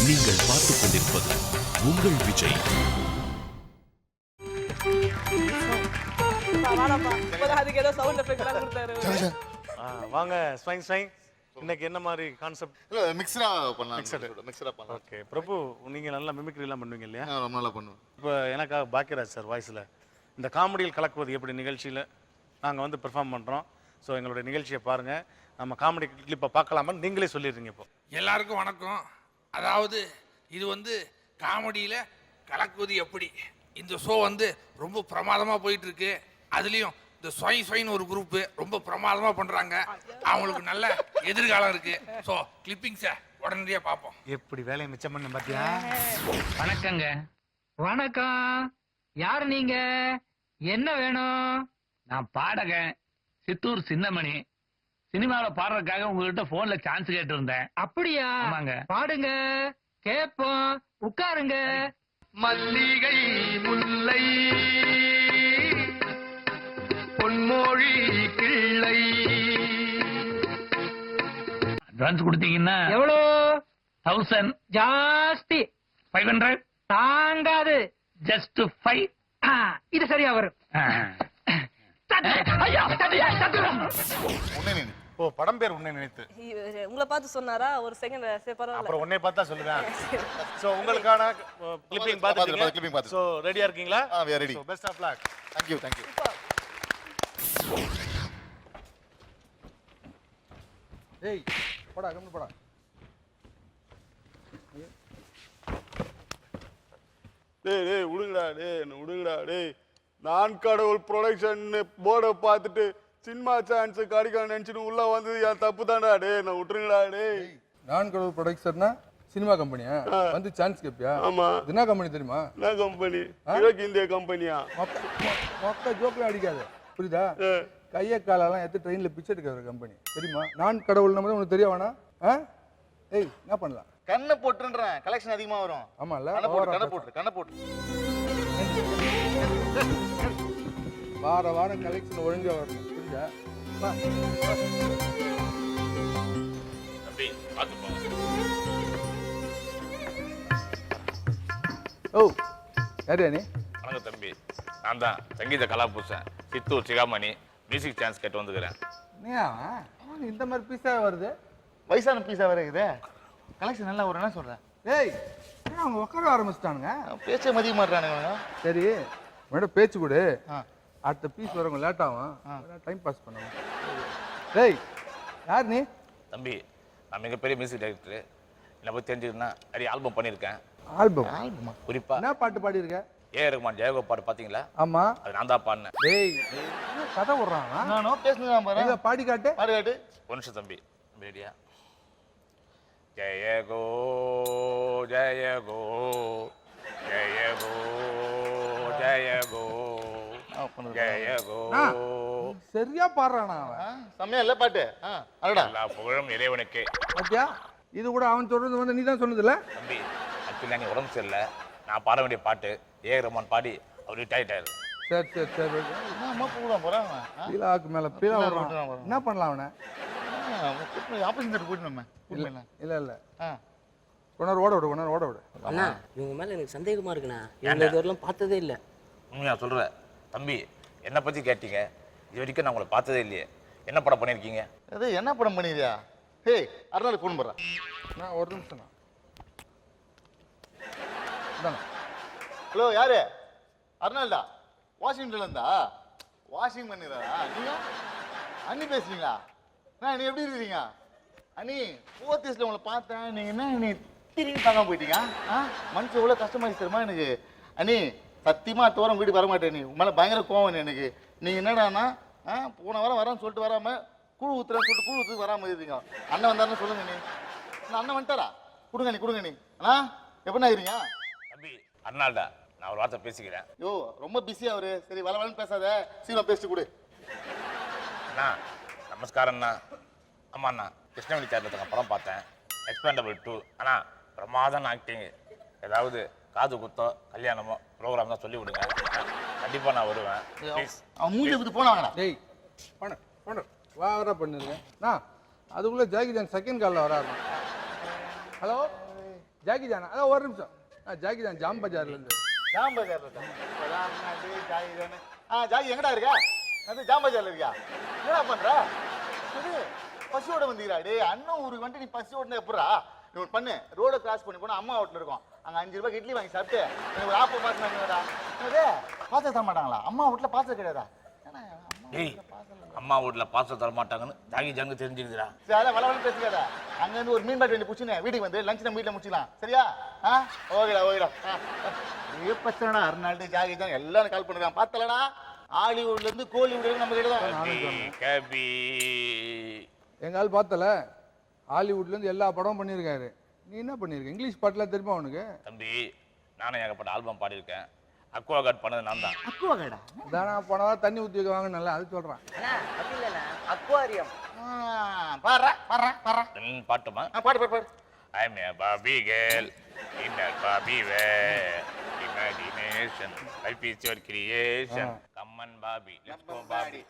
நீங்கள் பார்த்துக் கொண்டிருப்பது உங்கள் விஜய். வாங்க ஸ்வைங் ஸ்வைங். இன்னைக்கு என்ன மாதிரி கான்செப்ட்? இல்ல மிக்ஸ்டா பண்ணலாம். மிக்ஸ்டா பண்ணலாம். ஓகே பிரபு, நீங்க நல்லா மிமிக்ரி எல்லாம் பண்ணுவீங்க இல்லையா? ரொம்ப நல்லா பண்ணுவேன். இப்போ எனக்காக பாக்கியராஜ் சார் வாய்ஸ்ல இந்த காமெடியில் கலக்குவது எப்படி நிகழ்ச்சியில் நாங்கள் வந்து பெர்ஃபார்ம் பண்ணுறோம். ஸோ எங்களுடைய நிகழ்ச்சியை பாருங்கள். நம்ம காமெடி கிளிப்பை பார்க்கலாமா நீங்களே சொல்லிடுறீங்க. இப்போ எல்லாருக்கும் வணக்கம். அதாவது இது வந்து காமெடியில் கலக்குவது எப்படி, இந்த ஷோ வந்து ரொம்ப பிரமாதமாக போயிட்டு இருக்கு. அதுலேயும் இந்த ஸ்வை ஸ்வைன்னு ஒரு குரூப்பு ரொம்ப பிரமாதமாக பண்ணுறாங்க. அவங்களுக்கு நல்ல எதிர்காலம் இருக்கு. ஸோ கிளிப்பிங்ஸை உடனடியாக பார்ப்போம். எப்படி வேலையை மிச்சம் பண்ண பார்த்தியா? வணக்கங்க. வணக்கம். யார் நீங்க? என்ன வேணும்? நான் பாடகன் சித்தூர் சின்னமணி. சினிமாவில் பாடுறதுக்காக உங்ககிட்ட போன்ல சான்ஸ் கேட்டு இருந்தேன். அப்படியா? ஆமாங்க. பாடுங்க, கேப்போம். உட்காருங்க. மல்லிகை முல்லை பொன்மொழி கிள்ளை. அட்வான்ஸ் கொடுத்தீங்கன்னா எவ்வளோ? 1000. ஜாஸ்தி. 500 தாங்காது. ஜஸ்ட் 5. இது சரியா வரும். ஓ, படம் பேர் உன்னை நினைத்து உங்களை பார்த்து சொன்னாரா? ஒரு செகண்ட் பரவாயில்ல. அப்புறம் உன்னை பார்த்தா சொல்லுவேன். சோ உங்களுக்கான கிளிப்பிங் பார்த்துட்டீங்க. சோ ரெடியா இருக்கீங்களா? we are ready. So best of luck. Thank you. ஏய் போடா, கம்மி போடா. டேய் விடுங்கடா டேய். நான் கடவுள் ப்ரொடக்ஷன் போர்டை பார்த்துட்டு சினிமா சான்ஸ் கிடைக்கணும் நினைச்சிட்டு உள்ள வந்தது என் தப்பு தான்டா டேய். நான் விட்டுருங்கடா டேய். நான் கடவுள் ப்ரொடக்ஷன்னா சினிமா கம்பெனியா? வந்து சான்ஸ் கேப்பியா? ஆமா. என்ன கம்பெனி தெரியுமா? என்ன கம்பெனி? கிழக்கு இந்திய கம்பெனியா? மொக்க ஜோக்ல அடிக்காத, புரியுதா? கைய காலெல்லாம் எடுத்து ட்ரெயின்ல பிச்சை எடுக்கிற கம்பெனி தெரியுமா? நான் கடவுள் நம்ம உனக்கு தெரிய வேணா? ஏய் என்ன பண்ணலாம்? கண்ணை போட்டுன்றேன், கலெக்ஷன் அதிகமா வரும். ஆமால, கண்ணை போட்டு வாரம் கலெக்ஷன் ஒழுங்கா வரணும், புரியுதா? ஓ யாரு நீ? வணக்கம் தம்பி, நான் தான் சங்கீத கலாபூசன் சித்தூர் சிகாமணி. மியூசிக் சான்ஸ் கேட்டு வந்துக்கிறேன். இந்த மாதிரி பீஸா வருது. வயசான பீஸா வருது. கலெக்ஷன் நல்லா வரும்னா சொல்றேன். ஏய் அவங்க உட்கார ஆரம்பிச்சிட்டானுங்க, பேச்சே மதிக்க மாட்டானுங்க. சரி மேடம் பேச்சு கொடு. அடுத்த பீஸ் வரவங்க லேட் ஆகும், டைம் பாஸ் பண்ணுவோம். டேய் யார் நீ? தம்பி, நான் மிகப்பெரிய மியூசிக் டைரக்டர். என்னை பற்றி தெரிஞ்சுக்கணும்னா நிறைய ஆல்பம் பண்ணியிருக்கேன். ஆல்பமா? குறிப்பா என்ன பாட்டு பாடி இருக்க? ஏ ரகுமான் ஜெயகோ பாட்டு பார்த்தீங்களா? ஆமா, அது நான் தான் பாடினேன். டேய் கதை விடுறான். நானும் பேசுனேன் பாரு. பாடி காட்டு. ஒரு நிமிஷம் தம்பி, ரெடியா? ஜெயகோ ஜெயகோ ஜெயகோ ஜெயகோ ஜெயகோ. சரியா பாடுறானா அவன்? செம்மையா இல்ல பாட்டு? எல்லா புகழும் இறைவனுக்கு. பாத்தியா, இது கூட அவன் சொல்றது வந்து நீ தான் சொன்னது இல்ல? தம்பி ஆக்சுவலி நீ உடம்பு சரியில்லை, நான் பாட வேண்டிய பாட்டு ஏ ரகுமான் பாடி அவர் ரிட்டையர்ட் ஆயிரு. சரி அம்மா போடுவான் போறான். பீலாவுக்கு மேல பீலா வர்றான். என்ன பண்ணலாம் அவனை? ஆபரேஷன் தேட்டர் போயிட்டு நம்ம இல்ல கொண்டார் ஓட விடு. அண்ணா இவங்க மேல எனக்கு சந்தேகமா இருக்குண்ணா. இவங்க இதுவரையிலும் பார்த்ததே இல்லை. உண்மையா சொல்கிறேன் தம்பி, என்னை பற்றி கேட்டீங்க, இது வரைக்கும் நான் உங்களை பார்த்ததே இல்லையே. என்ன படம் பண்ணியிருக்கீங்க? அது என்ன படம் பண்ணிருக்கியா? ஹேய் அருணாள் ஃபோன் பண்ணுறேன். நான் ஒரு நிமிஷம். ஹலோ யாரு? அருணாள்டா, வாஷிங்டன்ல இருந்தா? வாஷிங் பண்ணிடுறா நீங்க? அண்ணி பேசுறீங்களா? நீ எப்படி இருக்கிறீங்க அண்ணி? 4th இயர்ஸ்ல உங்களை பார்த்தேன். நீங்க என்ன நீ திரும்பி பார்க்காம போயிட்டீங்க? மனசு எவ்வளோ கஷ்டமாயிடுச்சு தெரியுமா எனக்கு அண்ணி? சத்தியமா தோறம் வீட்டுக்கு வர மாட்டேன். நீ உண்மையில பயங்கர கோவம் எனக்கு. நீங்க என்னடானா போன வாரம் வரேன்னு சொல்லிட்டு வராம கூழ் ஊத்துறேன்னு சொல்லிட்டு கூழ் ஊத்துக்கு வராம இருக்கீங்க. அண்ணன் வந்தாருன்னு சொல்லுங்க. நீ அண்ணன் வந்துட்டாரா? கொடுங்க நீ. அண்ணா எப்படின்னா இருக்கிறீங்க? தம்பி அருணாள்டா, நான் ஒரு வார்த்தை பேசிக்கிறேன். யோ ரொம்ப பிஸியா அவரு. சரி வளவலன்னு பேசாத, சீக்கிரம் பேசிட்டு கொடு. அண்ணா நமஸ்காரம்ண்ணா. ஆமாண்ணா, கிருஷ்ணவேணி தேட்டருக்கு படம் பார்த்தேன், எக்ஸ்பேண்டபிள் 2. ஆனால் பிரமாதம் ஆக்டிங். ஏதாவது காது குத்தோ கல்யாணமோ ப்ரோக்ராம் தான் சொல்லி விடுங்க, கண்டிப்பாக நான் வருவேன். ப்ளீஸ். அவன் மூஞ்சி எடுத்து போனாங்கண்ணா. டேய் வர பண்ணிருங்க. அதுக்குள்ள ஜாக்கி ஜான் செகண்ட் காலில் வராரு. ஹலோ ஜாக்கி ஜானா அதான் ஒரு நிமிஷம் ஜாக்கி ஜான் ஜாம் பஜார்லேருந்து ஜாம் பஜார்ல இருக்கா? இப்பதான் அண்ணாண்டு, ஜாகி தானே. ஜாகி எங்கடா இருக்கா? அது ஜாம் பஜார்ல இருக்கியா? என்னடா பண்ற? இது பசியோட வந்தீங்களா? டேய் அண்ணன் ஊருக்கு வந்துட்டு நீ பசியோட எப்படா? நீ ஒன்று பண்ணு, ரோட கிராஸ் பண்ணி போனா அம்மா வீட்டில் இருக்கும். அங்கே 5 ரூபாய்க்கு இட்லி வாங்கி சாப்பிட்டு எனக்கு ஒரு ஆப்பம் பாசம் வாங்கிடா. என்னது பாசம் தர மாட்டாங்களா? அம்மா வீட்டில் பாசம் கிடையாதா? டேய் அம்மா வீட்டில் பாசம் தர மாட்டாங்கன்னு ஜாகி ஜாங்க தெரிஞ்சுக்குதுடா. சரி அதான் வள பேசிக்காத. அங்கேருந்து ஒரு மீன் பாட்டு வேண்டி பிடிச்சினேன் வீட்டுக்கு வந்து லஞ்ச் நம்ம வீட்டில் முடிச்சிக்கலாம். சரியா? ஓகேடா ஓகேடா. பிரச்சனைடா அருணாள்டு ஜாகி ஜாங்க எல்லாரும் கால் பண்ணுறான் பார்த்தலடா. ஹாலிவுட்ல இருந்து கோலிவுட் நம்ம கிட்ட தான். கபி எங்கள் ஆள் பார்த்தல ஹாலிவுட்லேருந்து எல்லா படமும் பண்ணியிருக்காரு. நீ என்ன பண்ணியிருக்க? இங்கிலீஷ் பாட்டுலாம் தெரியுமா அவனுக்கு? தம்பி நானும் ஏகப்பட்ட ஆல்பம் பாடியிருக்கேன். அக்வா கார்ட் பண்ணது நான் தான். அக்குவாகடா தானே போனவா தண்ணி ஊற்றி வைக்க நல்லா அது சொல்கிறான். அப்படி இல்லைண்ணா அக்வாரியம். பாடுறா பாடுறா பாடுறா. பாட்டுமா? பாடு பாடு பாடு. I'm a Barbie girl in a Barbie world. Imagination, life is your creation. Come on, Barbie, let's go, Barbie.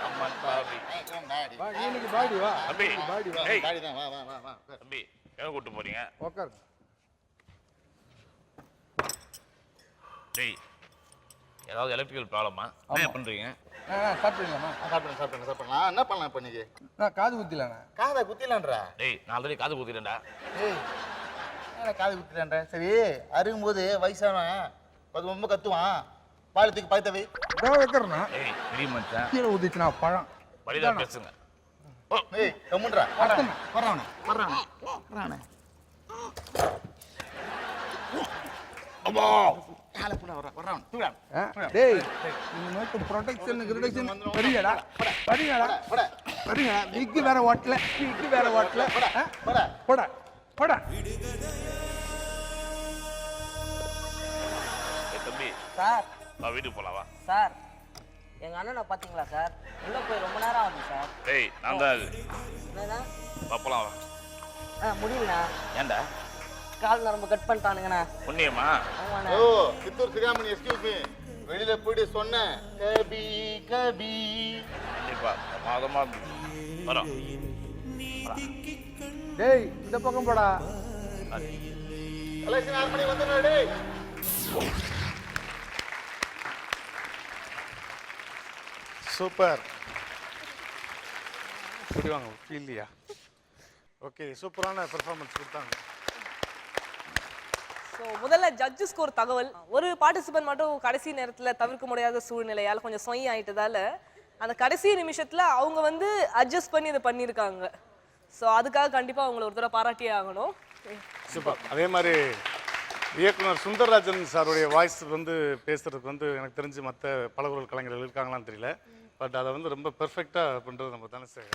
Come on, Barbie. வா நீ இன்னைக்கு பாடி வா தம்பி, பாடி வா ஏய், பாடி தான் வா வா வா வா. தம்பி, எங்க கூட்டு போறீங்க? உட்காரு. டேய், ஏதாவது எலக்ட்ரிக்கல் ப்ராப்ளமா? என்ன பண்றீங்க? சாப்பிடுங்கம்மா. சாப்பிடலாம். என்ன பண்ணலாம் இப்போ இன்னைக்கு? நான் காது குத்திலாண்ணா. காதை குத்திலான்றா? டேய், நான் ஆல்ரெடி காது குத்திட்டேன்டா. ஏய் என்ன காது குத்திலான்ற? சரி அருகும்போது வயசானவன் அது ரொம்ப கத்துவான். பாலத்துக்கு பழுத்தவை இதான் வைக்கிறேண்ணா. டேய், பெரிய மனுஷன். கீழே ஊதிச்சுனா பழம். வழிதான் பேசுங்க. ஏய் கம்முன்றா. வர்றானே வர்றானே வர்றானே. அம்மா டேய் இந்த மாதிரி ப்ரொடெக்ஷன் கிரடெக்ஷன் பெரியடா பெரியடா பெரியடா விக்கு வேற ஓட்டல விக்கு வேற ஓட்டல போடா போடா. தம்பி, சார் வா வீட்டுக்கு போலாம் வா. சார் எங்கள் அண்ணனை பார்த்தீங்களா சார்? உள்ளே போய் ரொம்ப நேரம் ஆகுது சார். டேய், நான் தான் அது. என்னண்ணா? வா போலாம் வா. முடியலண்ணா. ஏன்டா? கால் நரம்பு கட் பண்ணிட்டானுங்கண்ணா. புண்ணியமா? ஆமாண்ணா. ஓ சித்தூர் சிகாமணி எக்ஸ்கியூஸ் மீ. வெளியில போயிட்டு சொன்னேன் கபி கபி. கண்டிப்பா பிரமாதமா வரோம். டேய் இந்த பக்கம் போடா. கலெக்ஷன் 6 மணி வந்துடுறா டேய். சூப்பர். சரி வாங்க ஃபீல்லியா. ஓகே சூப்பரான பெர்ஃபார்மன்ஸ் கொடுத்தாங்க. ஸோ முதல்ல ஜட்ஜஸ்க்கு ஒரு தகவல். ஒரு பார்ட்டிசிபென்ட் மட்டும் கடைசி நேரத்தில் தவிர்க்க முடியாத சூழ்நிலையால் கொஞ்சம் சொய் ஆயிட்டதால அந்த கடைசி நிமிஷத்தில் அவங்க வந்து அட்ஜஸ்ட் பண்ணி இதை பண்ணியிருக்காங்க. ஸோ அதுக்காக கண்டிப்பாக அவங்கள ஒரு தடவை பாராட்டியே ஆகணும். சூப்பர். அதே மாதிரி இயக்குனர் சுந்தரராஜன் சாருடைய வாய்ஸ் வந்து பேசுறதுக்கு வந்து எனக்கு தெரிஞ்சு மற்ற பலகுரல் கலைஞர்கள் இருக்காங்களான்னு தெரியல. பட் அதை வந்து ரொம்ப பெர்ஃபெக்டாக பண்ணுறது நம்ம தானே சார்.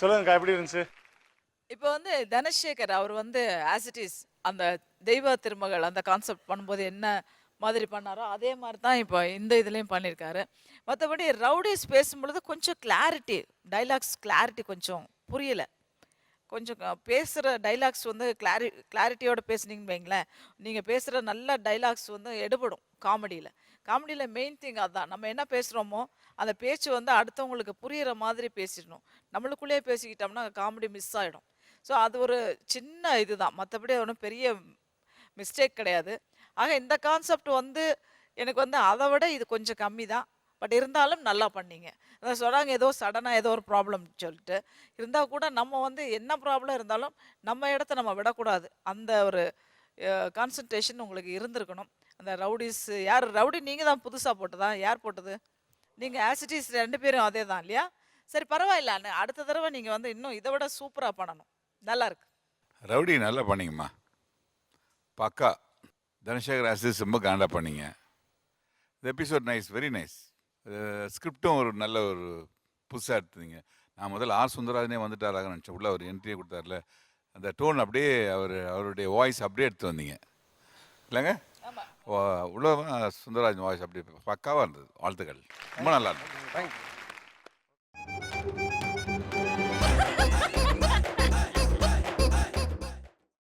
சொல்லுங்கக்கா எப்படி இருந்துச்சு? இப்போ வந்து தனசேகர் அவர் வந்து ஆஸ் இட் இஸ் அந்த தெய்வ திருமகள் அந்த கான்செப்ட் பண்ணும்போது என்ன மாதிரி பண்ணாரோ அதே மாதிரி தான் இப்போ இந்த இதுலேயும் பண்ணியிருக்காரு. மற்றபடி ரவுடிஸ் பேசும்பொழுது கொஞ்சம் கிளாரிட்டி, டைலாக்ஸ் கிளாரிட்டி கொஞ்சம் புரியலை. கொஞ்சம் பேசுகிற டைலாக்ஸ் வந்து கிளாரிட்டியோட பேசுனீங்கன்னு வைங்களேன், நீங்கள் பேசுகிற நல்ல டைலாக்ஸ் வந்து எடுபடும். காமெடியில் மெயின் திங் அதுதான். நம்ம என்ன பேசுகிறோமோ அந்த பேச்சு வந்து அடுத்தவங்களுக்கு புரிகிற மாதிரி பேசிடணும். நம்மளுக்குள்ளேயே பேசிக்கிட்டோம்னா காமெடி மிஸ் ஆகிடும். ஸோ அது ஒரு சின்ன இதுதான், மற்றபடி ஒன்றும் பெரிய மிஸ்டேக் கிடையாது. ஆக இந்த கான்செப்ட் வந்து எனக்கு வந்து அதை விட இது கொஞ்சம் கம்மி தான். பட் இருந்தாலும் நல்லா பண்ணீங்க. அதான் சொல்கிறாங்க ஏதோ சடனாக ஏதோ ஒரு ப்ராப்ளம் சொல்லிட்டு இருந்தால் கூட நம்ம வந்து என்ன ப்ராப்ளம் இருந்தாலும் நம்ம இடத்த நம்ம விடக்கூடாது. அந்த ஒரு கான்சன்ட்ரேஷன் உங்களுக்கு இருந்திருக்கணும். அந்த ரவுடிஸ் யார் ரவுடி நீங்கள் தான் புதுசாக போட்டதா? யார் போட்டது? நீங்கள் ஆசிட்டிஸ் 2 பேரும் அதே தான் இல்லையா? சரி பரவாயில்ல, அடுத்த தடவை நீங்கள் வந்து இன்னும் இதை விட சூப்பராக பண்ணணும். நல்லா இருக்கு. ரவுடி நல்லா பண்ணீங்கம்மா, பக்கா. தனசேகர் ஆசிஸ் ரொம்ப கிராண்டாக பண்ணீங்க. இந்த எபிசோட் நைஸ், வெரி நைஸ். ஸ்கிரிப்டும் ஒரு நல்ல ஒரு புதுசாக எடுத்துங்க. நான் முதல்ல ஆர் சுந்தரராஜனே வந்துட்டாராக நினச்சேன். உள்ள ஒரு என்ட்ரியை கொடுத்தாருல, அந்த டோன் அப்படியே அவருடைய வாய்ஸ் அப்படியே எடுத்து வந்தீங்க இல்லைங்க? உள்ள சுந்தரராஜன் வாய்ஸ் அப்படியே பக்காவாக இருந்தது. வாழ்த்துக்கள், ரொம்ப நல்லா இருந்தது. தேங்க்யூ.